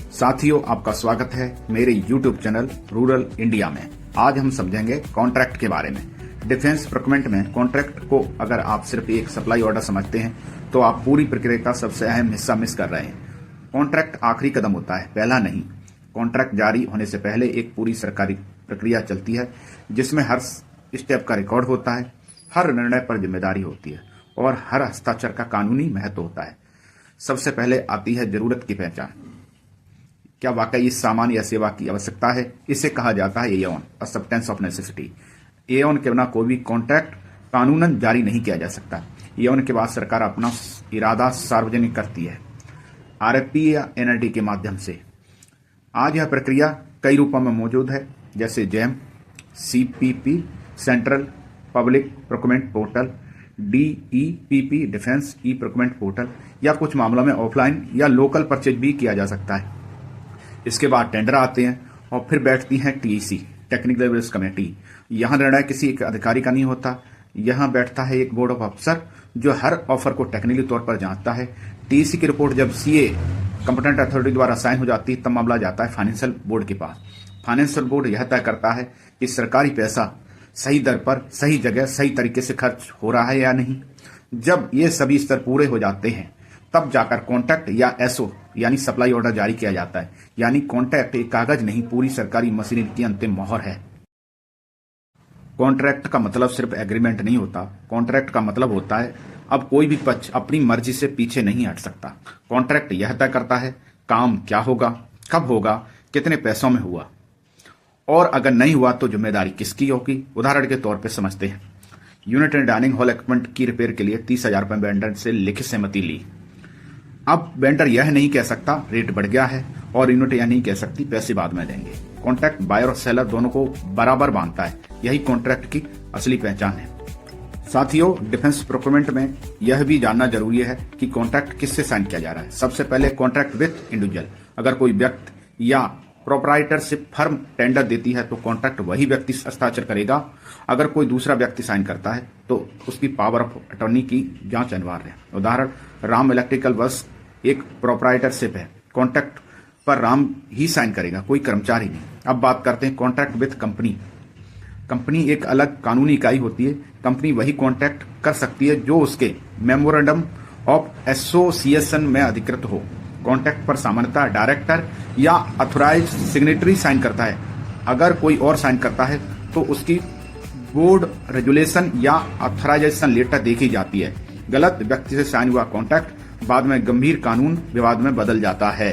साथियों, आपका स्वागत है मेरे YouTube चैनल रूरल इंडिया में। आज हम समझेंगे कॉन्ट्रैक्ट के बारे में। डिफेंस प्रोक्योरमेंट में कॉन्ट्रैक्ट को अगर आप सिर्फ एक सप्लाई ऑर्डर समझते हैं तो आप पूरी प्रक्रिया का सबसे अहम हिस्सा मिस कर रहे हैं। कॉन्ट्रैक्ट आखिरी कदम होता है, पहला नहीं। कॉन्ट्रैक्ट जारी होने से पहले एक पूरी सरकारी प्रक्रिया चलती है जिसमें हर स्टेप का रिकॉर्ड होता है, हर निर्णय पर जिम्मेदारी होती है और हर हस्ताक्षर का कानूनी महत्व होता है। सबसे पहले आती है जरूरत की पहचान। क्या वाकई इस सामान या सेवा की आवश्यकता है? इसे कहा जाता है aeon, acceptance of necessity. Aeon के बिना कोई भी कॉन्ट्रैक्ट कानूनन जारी नहीं किया जा सकता। एओन के बाद सरकार अपना इरादा सार्वजनिक करती है, आरएफपी या एनआरटी के माध्यम से। आज यह प्रक्रिया कई रूपों में मौजूद है, जैसे GeM, CPP, central public procurement portal, DEPP, defence E procurement portal, या कुछ मामलों में ऑफलाइन या लोकल परचेज भी किया जा सकता है। इसके बाद टेंडर आते हैं और फिर बैठती है टीईसी, टेक्निकल लेवल्स कमेटी। यहां निर्णय किसी एक अधिकारी का नहीं होता, यहां बैठता है एक बोर्ड ऑफ अफसर जो हर ऑफर को टेक्निकली तौर पर जांचता है। टीईसी की रिपोर्ट जब सीए कंपिटेंट अथॉरिटी द्वारा साइन हो जाती है तब मामला जाता है फाइनेंशियल बोर्ड के पास। फाइनेंशियल बोर्ड यह तय करता है कि सरकारी पैसा सही दर पर, सही जगह, सही तरीके से खर्च हो रहा है या नहीं। जब ये सभी स्तर पूरे हो जाते हैं तब जाकर कॉन्ट्रैक्ट या एसओ यानी सप्लाई ऑर्डर जारी किया जाता है। यानी कॉन्ट्रैक्ट एक कागज नहीं, पूरी सरकारी मशीनरी की अंतिम मोहर है। कॉन्ट्रैक्ट का मतलब सिर्फ एग्रीमेंट नहीं होता। कॉन्ट्रैक्ट का मतलब होता है अब कोई भी पक्ष अपनी मर्जी से पीछे नहीं हट सकता। कॉन्ट्रैक्ट यह तय करता है काम क्या होगा, कब होगा, कितने पैसों में हुआ और अगर नहीं हुआ तो जिम्मेदारी किसकी होगी। उदाहरण के तौर पर समझते हैं, unit and dining hall equipment की रिपेयर के लिए 30,000 रुपए वेंडर से लिखित सहमति ली। अब वेंडर यह नहीं कह सकता रेट बढ़ गया है और यूनिट यह नहीं कह सकती पैसे बाद में देंगे। कॉन्ट्रैक्ट बायर और सेलर दोनों को बराबर बांधता है, यही कॉन्ट्रैक्ट की असली पहचान है। साथियों, डिफेंस प्रोक्योरमेंट में यह भी जानना जरूरी है कि कॉन्ट्रैक्ट किससे साइन किया जा रहा है। सबसे पहले कॉन्ट्रैक्ट विथ इंडिविजुअल। अगर कोई व्यक्ति या प्रोप्राइटरशिप फर्म टेंडर देती है तो कॉन्ट्रैक्ट वही व्यक्ति हस्ताक्षर करेगा। अगर कोई दूसरा व्यक्ति साइन करता है तो उसकी पावर ऑफ अटॉर्नी की जांच अनिवार्य है। उदाहरण, राम इलेक्ट्रिकल वर्क्स एक प्रोप्राइटरशिप है, कॉन्ट्रैक्ट पर राम ही साइन करेगा, कोई कर्मचारी नहीं। अब बात करते हैं कॉन्ट्रैक्ट विथ कंपनी। कंपनी एक अलग कानूनी इकाई होती है। कंपनी वही कॉन्ट्रैक्ट कर सकती है जो उसके मेमोरेंडम ऑफ एसोसिएशन में अधिकृत हो। कॉन्ट्रैक्ट पर सामान्यतः डायरेक्टर या अथोराइज सिग्नेटरी साइन करता है। अगर कोई और साइन करता है तो उसकी बोर्ड रेजुलेशन या अथोराइजेशन लेटर देखी जाती है। गलत व्यक्ति से साइन हुआ कॉन्ट्रैक्ट बाद में गंभीर कानून विवाद में बदल जाता है।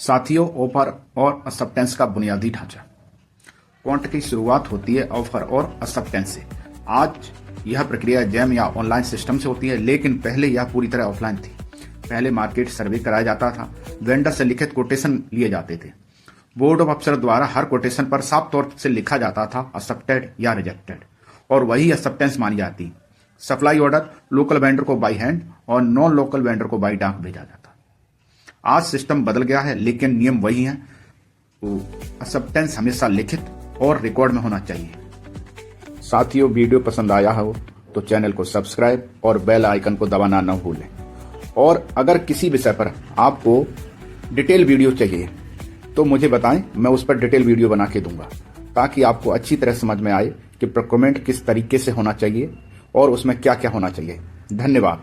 साथियों, ऑफर और एक्सेप्टेंस का बुनियादी ढांचा। कॉन्ट्रैक्ट की शुरुआत होती है ऑफर और एक्सेप्टेंस से। आज यह प्रक्रिया जैम या ऑनलाइन सिस्टम से होती है, लेकिन पहले यह पूरी तरह ऑफलाइन थी। पहले मार्केट सर्वे कराया जाता था, वेंडर से लिखित कोटेशन लिए जाते थे। बोर्ड ऑफ अफसर द्वारा हर कोटेशन पर साफ तौर से लिखा जाता था एक्सेप्टेड या रिजेक्टेड, और वही एक्सेप्टेंस मानी जाती। सप्लाई ऑर्डर लोकल वेंडर को बाई हैंड और नॉन लोकल वेंडर को बाई डाक भेजा जाता। आज सिस्टम बदल गया है लेकिन नियम वही है। तो एक्सेप्टेंस हमेशा लिखित और रिकॉर्ड में होना चाहिए। साथियों, वीडियो पसंद आया हो तो चैनल को सब्सक्राइब और बेल आइकन को दबाना न भूलें। और अगर किसी विषय पर आपको डिटेल वीडियो चाहिए तो मुझे बताएं, मैं उस पर डिटेल वीडियो बना के दूंगा ताकि आपको अच्छी तरह समझ में आए कि प्रोक्योरमेंट किस तरीके से होना चाहिए और उसमें क्या क्या होना चाहिए। धन्यवाद।